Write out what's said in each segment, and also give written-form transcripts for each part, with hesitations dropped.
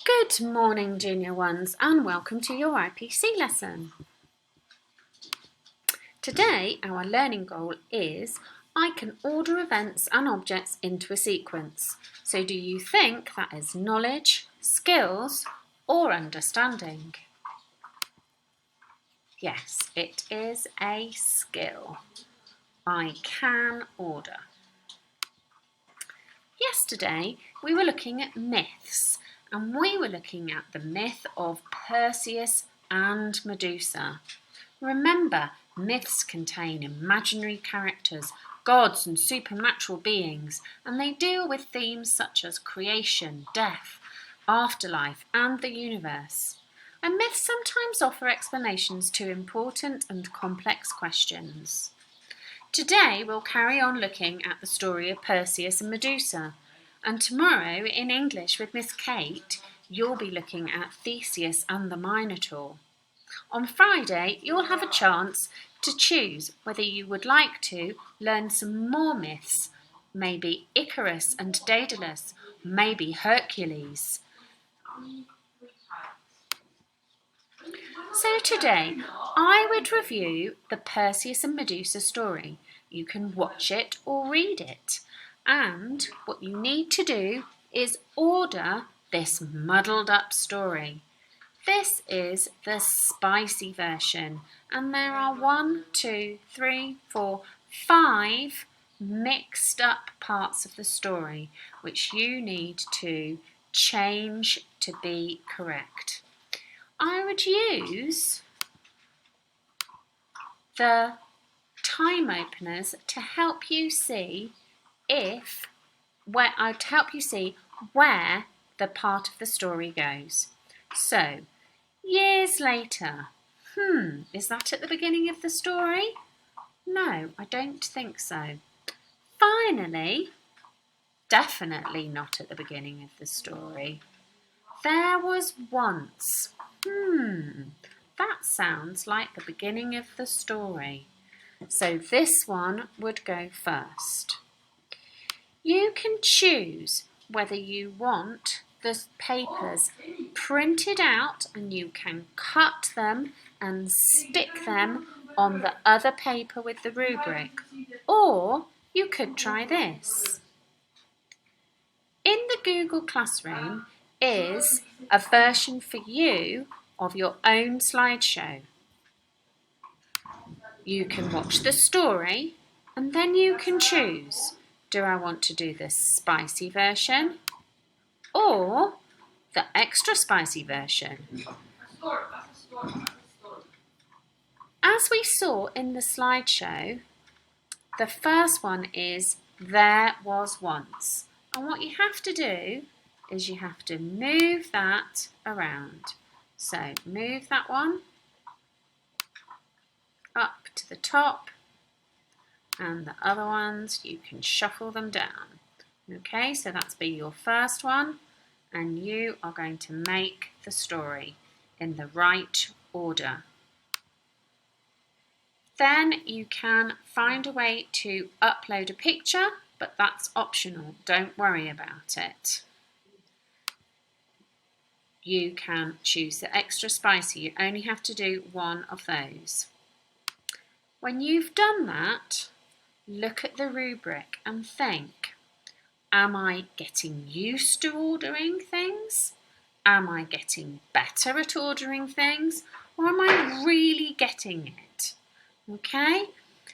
Good morning, Junior Ones, and welcome to your IPC lesson. Today, our learning goal is I can order events and objects into a sequence. So do you think that is knowledge, skills, or understanding? Yes, it is a skill. I can order. Yesterday, we were looking at myths, and we were looking at the myth of Perseus and Medusa. Remember, myths contain imaginary characters, gods and supernatural beings, and they deal with themes such as creation, death, afterlife, and the universe. And myths sometimes offer explanations to important and complex questions. Today we'll carry on looking at the story of Perseus and Medusa, and tomorrow in English with Miss Kate you'll be looking at Theseus and the Minotaur. On Friday you'll have a chance to choose whether you would like to learn some more myths, maybe Icarus and Daedalus, maybe Hercules. So today, I would review the Perseus and Medusa story. You can watch it or read it. And what you need to do is order this muddled up story. This is the spicy version, and there are 5 mixed up parts of the story which you need to change to be correct. I would use the time openers to help you see where the part of the story goes. So, years later. Is that at the beginning of the story? No, I don't think so. Finally, definitely not at the beginning of the story. There was once. That sounds like the beginning of the story. So this one would go first. You can choose whether you want the papers printed out and you can cut them and stick them on the other paper with the rubric. Or you could try this. In the Google Classroom is a version for you of your own slideshow. You can watch the story and then you can choose, do I want to do the spicy version or the extra spicy version? As we saw in the slideshow, the first one is there was once. And what you have to do is you have to move that around. So move that one up to the top, and the other ones you can shuffle them down. Okay, so that's be your first one, and you are going to make the story in the right order. Then you can find a way to upload a picture, but that's optional, don't worry about it. You can choose the extra spicy, you only have to do one of those. When you've done that, look at the rubric and think, am I getting used to ordering things? Am I getting better at ordering things? Or am I really getting it? Okay,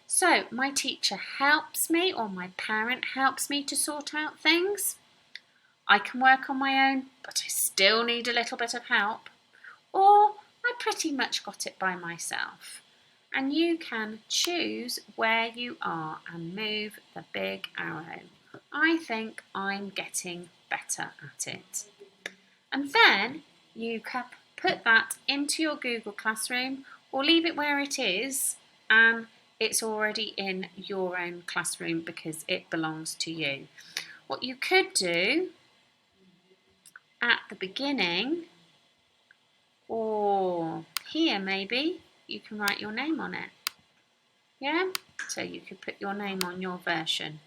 so my teacher helps me or my parent helps me to sort out things. I can work on my own, but I still need a little bit of help. Or I pretty much got it by myself. And you can choose where you are and move the big arrow. I think I'm getting better at it. And then you can put that into your Google Classroom or leave it where it is, and it's already in your own classroom because it belongs to you. What you could do at the beginning, or here maybe, you can write your name on it. Yeah, so you could put your name on your version.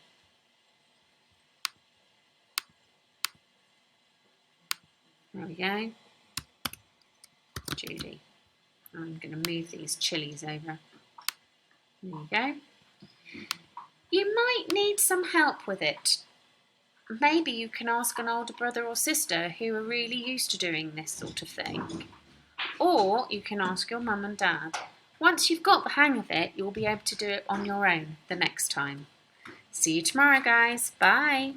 There we go. Judy. I'm going to move these chilies over. There you go. You might need some help with it. Maybe you can ask an older brother or sister who are really used to doing this sort of thing. Or you can ask your mum and dad. Once you've got the hang of it, you'll be able to do it on your own the next time. See you tomorrow, guys. Bye.